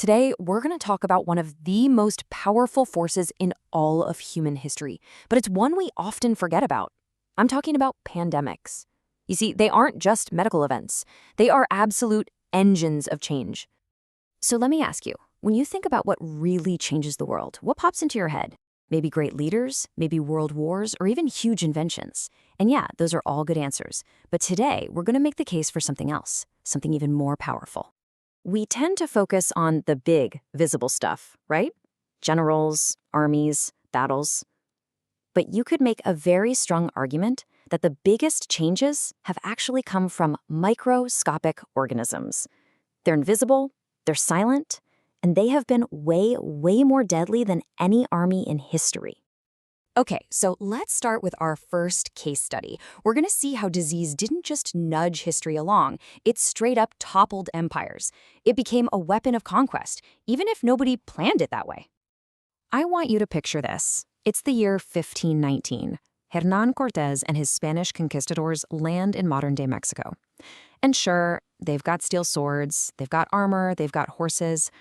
Today, we're going to talk about one of the most powerful forces in all of human history, but it's one we often forget about. I'm talking about pandemics. You see, they aren't just medical events, they are absolute engines of change. So let me ask you, when you think about what really changes the world, what pops into your head? Maybe great leaders, maybe world wars, or even huge inventions. And yeah, those are all good answers. But today, we're going to make the case for something else, something even more powerful. We tend to focus on the big, visible stuff, right? Generals, armies, battles. But you could make a very strong argument that the biggest changes have actually come from microscopic organisms. They're invisible, they're silent, and they have been way, way more deadly than any army in history. Okay, so let's start with our first case study. We're going to see how disease didn't just nudge history along, it straight up toppled empires. It became a weapon of conquest, even if nobody planned it that way. I want you to picture this. It's the year 1519. Hernán Cortés and his Spanish conquistadors land in modern-day Mexico. And sure, they've got steel swords, they've got armor, they've got horses,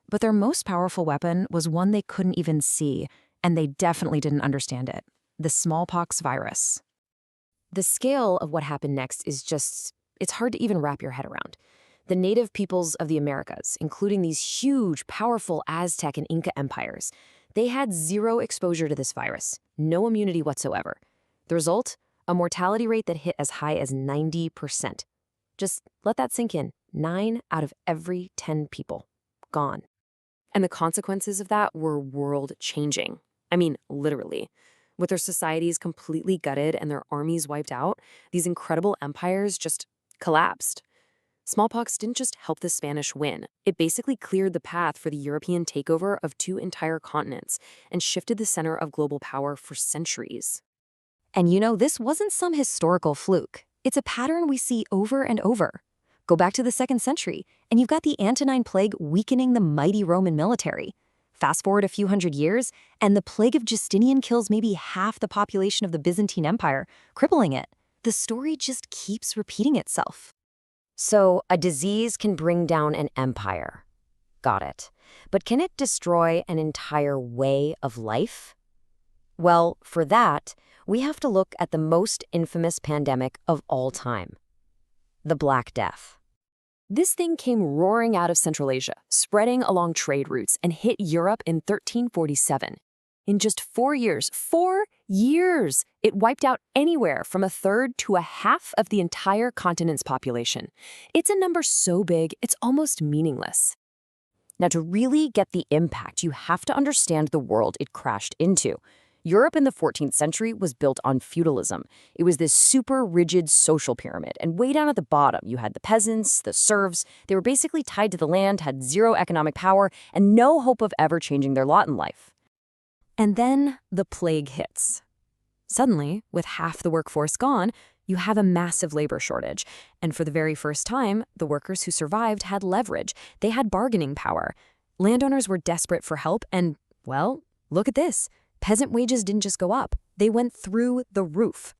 but their most powerful weapon was one they couldn't even see, and they definitely didn't understand it: the smallpox virus. The scale of what happened next is it's hard to even wrap your head around. The native peoples of the Americas, including these huge, powerful Aztec and Inca empires, they had zero exposure to this virus, no immunity whatsoever. The result? A mortality rate that hit as high as 90%. Just let that sink in. 9 out of every 10 people. Gone. And the consequences of that were world-changing. I mean, literally. With their societies completely gutted and their armies wiped out, these incredible empires just collapsed. Smallpox didn't just help the Spanish win. It basically cleared the path for the European takeover of 2 entire continents and shifted the center of global power for centuries. And this wasn't some historical fluke. It's a pattern we see over and over. Go back to the 2nd century, and you've got the Antonine Plague weakening the mighty Roman military. Fast forward a few hundred years, and the plague of Justinian kills maybe half the population of the Byzantine Empire, crippling it. The story just keeps repeating itself. So, a disease can bring down an empire. Got it. But can it destroy an entire way of life? Well, for that, we have to look at the most infamous pandemic of all time: the Black Death. This thing came roaring out of Central Asia, spreading along trade routes, and hit Europe in 1347. In just 4 years, it wiped out anywhere from a third to a half of the entire continent's population. It's a number so big, it's almost meaningless. Now, to really get the impact, you have to understand the world it crashed into. Europe in the 14th century was built on feudalism. It was this super rigid social pyramid, and way down at the bottom, you had the peasants, the serfs. They were basically tied to the land, had zero economic power, and no hope of ever changing their lot in life. And then the plague hits. Suddenly, with half the workforce gone, you have a massive labor shortage. And for the very first time, the workers who survived had leverage. They had bargaining power. Landowners were desperate for help, and, well, look at this. Peasant wages didn't just go up, they went through the roof.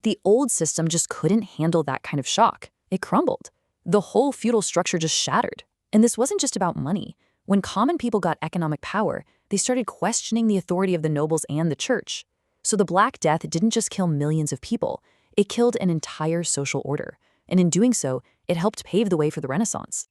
The old system just couldn't handle that kind of shock. It crumbled. The whole feudal structure just shattered. And this wasn't just about money. When common people got economic power, they started questioning the authority of the nobles and the church. So the Black Death didn't just kill millions of people, it killed an entire social order. And in doing so, it helped pave the way for the Renaissance.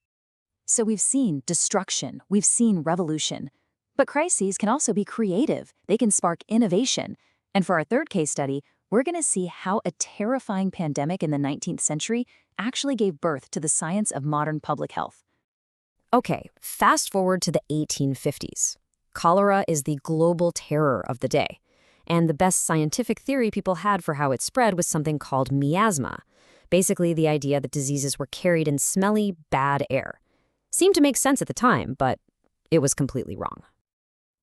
So we've seen destruction, we've seen revolution. But crises can also be creative. They can spark innovation. And for our third case study, we're going to see how a terrifying pandemic in the 19th century actually gave birth to the science of modern public health. Okay, fast forward to the 1850s. Cholera is the global terror of the day. And the best scientific theory people had for how it spread was something called miasma. Basically, the idea that diseases were carried in smelly, bad air. Seemed to make sense at the time, but it was completely wrong.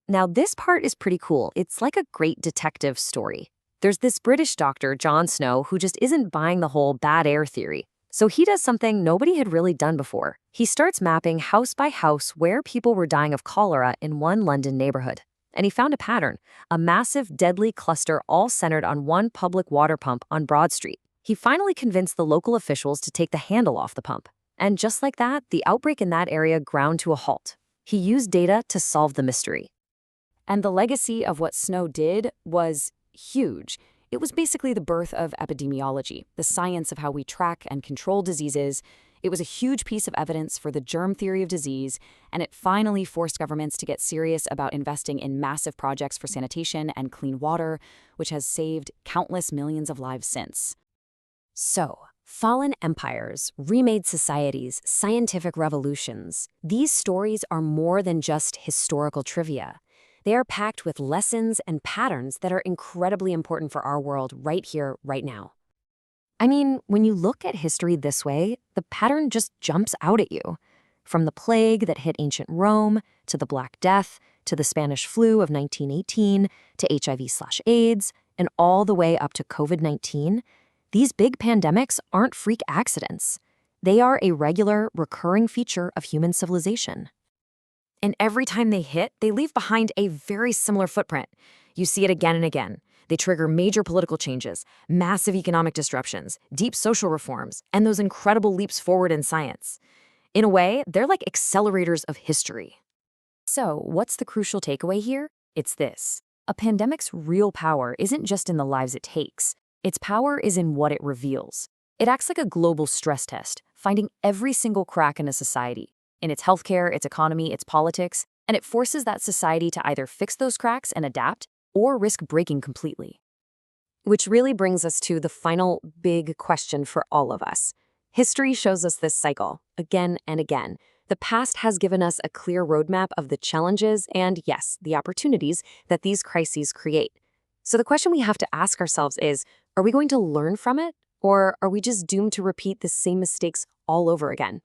Now, this part is pretty cool. It's like a great detective story. There's this British doctor, John Snow, who just isn't buying the whole bad air theory. So he does something nobody had really done before. He starts mapping house by house where people were dying of cholera in one London neighborhood. And he found a pattern, a massive, deadly cluster all centered on one public water pump on Broad Street. He finally convinced the local officials to take the handle off the pump. And just like that, the outbreak in that area ground to a halt. He used data to solve the mystery. And the legacy of what Snow did was huge. It was basically the birth of epidemiology, the science of how we track and control diseases. It was a huge piece of evidence for the germ theory of disease, and it finally forced governments to get serious about investing in massive projects for sanitation and clean water, which has saved countless millions of lives since. So, fallen empires, remade societies, scientific revolutions, these stories are more than just historical trivia. They are packed with lessons and patterns that are incredibly important for our world right here, right now. I mean, when you look at history this way, the pattern just jumps out at you. From the plague that hit ancient Rome, to the Black Death, to the Spanish flu of 1918, to HIV/AIDS, and all the way up to COVID-19, these big pandemics aren't freak accidents. They are a regular, recurring feature of human civilization. And every time they hit, they leave behind a very similar footprint. You see it again and again. They trigger major political changes, massive economic disruptions, deep social reforms, and those incredible leaps forward in science. In a way, they're like accelerators of history. So, what's the crucial takeaway here? It's this. A pandemic's real power isn't just in the lives it takes. Its power is in what it reveals. It acts like a global stress test, finding every single crack in a society, in its healthcare, its economy, its politics, and it forces that society to either fix those cracks and adapt or risk breaking completely. Which really brings us to the final big question for all of us. History shows us this cycle, again and again. The past has given us a clear roadmap of the challenges and, yes, the opportunities that these crises create. So the question we have to ask ourselves is, are we going to learn from it, or are we just doomed to repeat the same mistakes all over again?